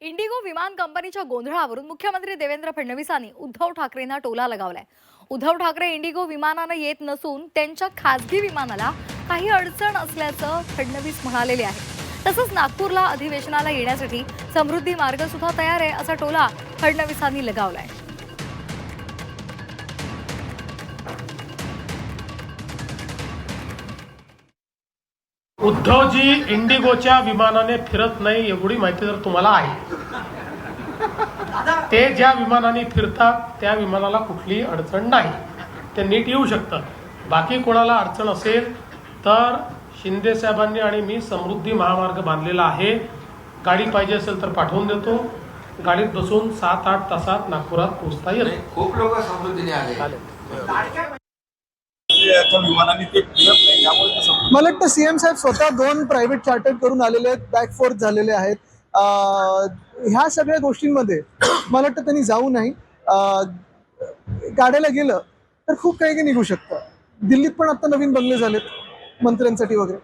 Indigo विमान कंपनीच्या गोंधळावरून मुख्यमंत्री देवेंद्र फडणवीसांनी उद्धव ठाकरेंना टोला लगावलाय। उद्धव ठाकरे इंडिगो विमानाने येत नसून त्यांच्या खासगी विमानाला काही अडचण असल्याचं फडणवीस म्हणालेले आहे। तसंच नागपूरला अधिवेशनाला येण्यासाठी समृद्धी मार्ग सुद्धा तयार आहे असा टोला फडणवीसांनी लगावलाय। उद्धवजी इंडिगोच्या विमानाने फिरत नाही एवढी माहिती जर तुम्हाला आहे, ते ज्या विमानाने फिरतात त्या विमानाला कुठलीही अडचण नाही, ते नीट येऊ शकतात। बाकी कोणाला अडचण असेल तर शिंदे साहेबांनी आणि मी समृद्धी महामार्ग बांधलेला आहे। गाडी पाहिजे असेल तर पाठवून देतो। गाडीत बसून 7-8 तासात नागपुरात पोहोचता येईल। खूप लोक समृद्धीने आले। मला वाटतं सीएम साहेब स्वतः 2 प्रायव्हेट चार्टर करून आलेले आहेत, बॅक फोर्थ झालेले आहेत। ह्या सगळ्या गोष्टींमध्ये मला वाटतं त्यांनी जाऊ नाही। गाड्याला गेलं तर खूप काही निघू शकतं। दिल्लीत पण आता नवीन बंगले झालेत मंत्र्यांसाठी वगैरे।